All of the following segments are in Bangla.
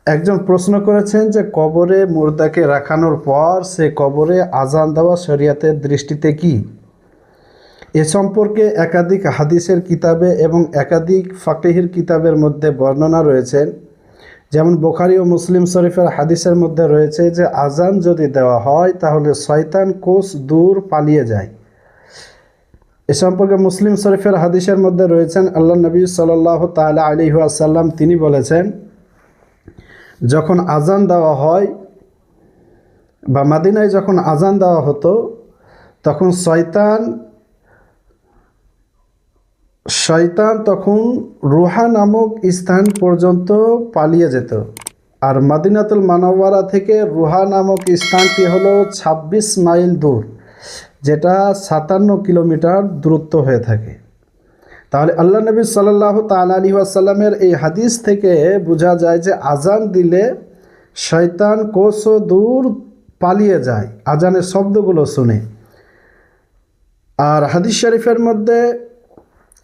একজন প্রশ্ন করেছেন যে কবরে মুর্দাকে রাখানোর পর সে কবরে আজান দেওয়া শরিয়াতের দৃষ্টিতে কি? এ সম্পর্কে একাধিক হাদিসের কিতাবে এবং একাধিক ফাকিহের কিতাবের মধ্যে বর্ণনা রয়েছে। যেমন বুখারী ও মুসলিম শরীফের হাদিসের মধ্যে রয়েছে যে আজান যদি দেওয়া হয় তাহলে শয়তান কোষ দূর পালিয়ে যায়। এ সম্পর্কে মুসলিম শরীফের হাদিসের মধ্যে রয়েছেন আল্লাহ নবী সাল্লাল্লাহু তাআলা আলাইহি ওয়াসাল্লাম তিনি বলেছেন, যখন আজান দেওয়া হয় বা মদিনায় যখন আজান দেওয়া হতো তখন শয়তান তখন রুহা নামক স্থান পর্যন্ত পালিয়ে যেত। আর মদিনাতুল মুনাওয়ারা থেকে রুহা নামক স্থানটি হলো ২৬ মাইল দূর, যেটা ৫৭ কিলোমিটার দূরত্ব হয়ে থাকে। তাহলে আল্লাহ নবী সাল্লাল্লাহু তাআলা আলাইহি ওয়াসাল্লামের এই হাদিস থেকে বোঝা যায় যে আজান দিলে শয়তান কোষো দূর পালিয়ে যায় আজানের শব্দগুলো শুনে। আর হাদিস শরীফের মধ্যে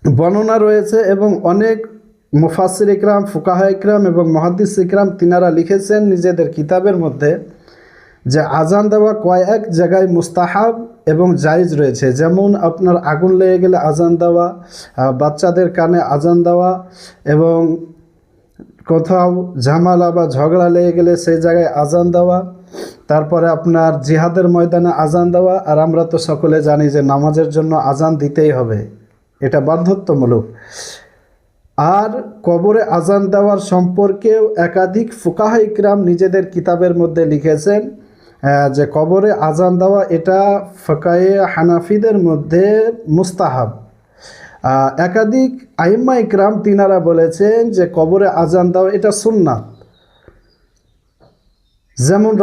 বর্ণনা রয়েছে এবং অনেক মুফাসসির ইকরাম, ফুকাহা ইকরাম এবং মুহাদ্দিস ইকরাম তিনারা লিখেছেন নিজেদের কিতাবের মধ্যে যে আজান দেওয়া কয়েক জায়গায় মুস্তাহাব এবং জায়েজ রয়েছে। যেমন আপনার আগুন লেগে গেলে আজান দেওয়া, বাচ্চাদের কানে আজান দেওয়া, এবং কোথাও ঝামেলা বা ঝগড়া লেগে গেলে সেই জায়গায় আজান দেওয়া, তারপরে আপনার জিহাদের ময়দানে আজান দেওয়া। আর আমরা তো সকলে জানি যে নামাজের জন্য আজান দিতেই হবে, এটা বাধ্যতামূলক। আর কবরে আজান দেওয়ার সম্পর্কেও একাধিক ফুকাহা ইকরাম নিজেদের কিতাবের মধ্যে লিখেছেন যে কবরে আজান দেওয়া এটা ফিকহে হানাফিদের মধ্যে মুস্তাহাব। একাধিক আইম্মা ইকরাম তিনারা বলেছেন যে কবরে আজান দেওয়া এটা সুন্নাত। যেমন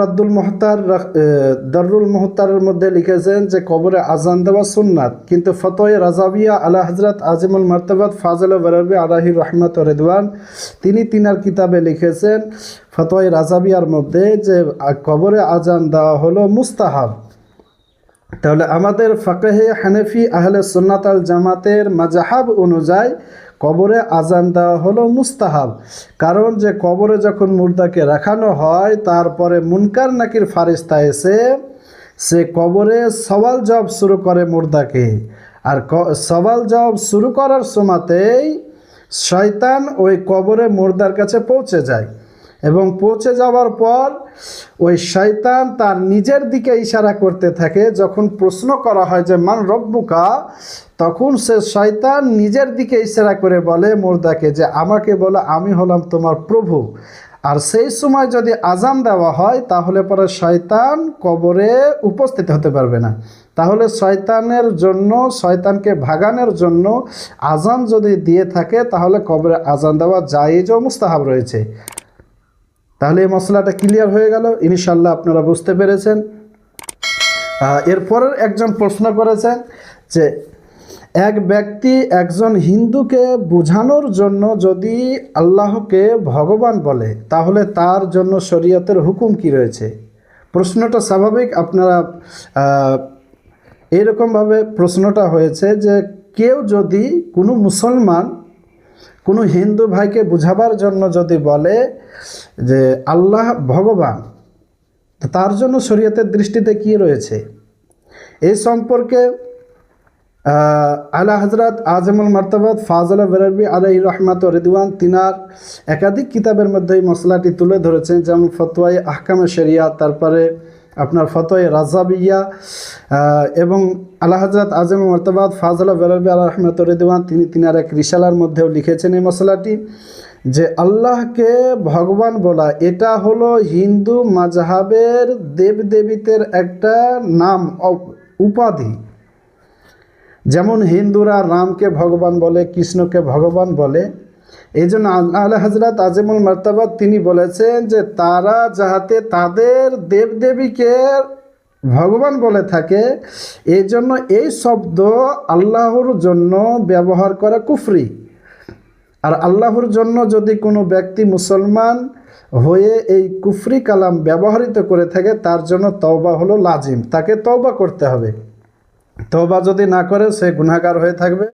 দারুল মুহতারের মধ্যে লিখেছেন যে কবরে আজান দেওয়া সুন্নাত, কিন্তু ফতোয়া রাজাবিয়া আলা হযরত আজিমুল মারতাবাত ফাজল বারাবি আলাইহি রাহমাত ও রিদওয়ান তিনি তিনার কিতাবে লিখেছেন ফতোয়া রাজাবিয়ার মধ্যে যে কবরে আজান দেওয়া হলো মুস্তাহাব। তাহলে আমাদের ফিকহে হানাফি আহলে সুন্নাত আল জামাতের মাযহাব অনুযায়ী কবরে আজান দেওয়া হলো মুস্তাহাব। কারণ যে কবরে যখন মুর্দাকে রাখানো হয় তারপরে মুনকার নাকির ফারিস্তা এসে সে কবরে সওয়াল জবাব শুরু করে মুর্দাকে। আর সওয়াল জবাব শুরু করার সময়তেই শয়তান ওই কবরে মুর্দার কাছে পৌঁছে যায় এবং পৌঁছে যাওয়ার পর ওই শয়তান তার নিজের দিকে ইশারা করতে থাকে। যখন প্রশ্ন করা হয় যে মান রব্বুকা, তখন সে শয়তান নিজের দিকে ইশারা করে বলে মুর্দাকে যে আমাকে বলো আমি হলাম তোমার প্রভু। আর সেই সময় যদি আজান দেওয়া হয় তাহলে পরে শয়তান কবরে উপস্থিত হতে পারবে না। তাহলে শয়তানকে ভাগানোর জন্য আজান যদি দিয়ে থাকে তাহলে কবরে আজান দেওয়া জায়েজ ও মুস্তাহাব রয়েছে। তাহলে এই মশলাটা ক্লিয়ার হয়ে গেল, ইনশাল্লাহ আপনারা বুঝতে পেরেছেন। এরপরের একজন প্রশ্ন করেছেন যে এক ব্যক্তি একজন হিন্দুকে বোঝানোর জন্য যদি আল্লাহকে ভগবান বলে তাহলে তার জন্য শরীয়তের হুকুম কি রয়েছে? প্রশ্নটা স্বাভাবিক, আপনারা এইরকমভাবে প্রশ্নটা হয়েছে যে কেউ যদি কোনো মুসলমান কোনো হিন্দু ভাইকে বুঝাবার জন্য যদি বলে যে আল্লাহ ভগবান, তার জন্য শরীয়তের দৃষ্টিতে কি রয়েছে? এই সম্পর্কে আলা হযরত আজিমুল মারতাবাত ফাজল বারাবি আলাইহি রাহমাত ও রিদওয়ান তিনার একাধিক কিতাবের মধ্যে এই মসলাটি তুলে ধরেছেন। যেমন ফতোয়া আহকামে শরিয়াত, তারপরে আপনার ফতোয়া রাজাবিয়া, এবং আলা হযরত আজিমুল মারতাবাত ফাজল বারাবি আলাইহি রাহমাত ও রিদওয়ান তিনার এক রিসালার মধ্যেও লিখেছেন এই মসলাটি যে আল্লাহকে ভগবান বলা এটা হলো হিন্দু মাযহাবের দেবদেবীদের একটা নাম, উপাধি। যেমন হিন্দুরা রামকে ভগবান বলে, কৃষ্ণকে ভগবান বলে। এই জন্য আলা হযরত আজিমুল মারতাবাত তিনি বলেছেন যে তারা যাহাতে তাদের দেবদেবীকে ভগবান বলে থাকে, এই জন্য এই শব্দ আল্লাহর জন্য ব্যবহার করা কুফরি। আর আল্লাহর জন্য যদি কোনো ব্যক্তি মুসলমান হয়ে এই কুফরি কালাম ব্যবহৃত করে থাকে তার জন্য তওবা হলো লাজিম, তাকে তওবা করতে হবে। তওবা যদি না করে সে গুনাহগার হয়ে থাকবে।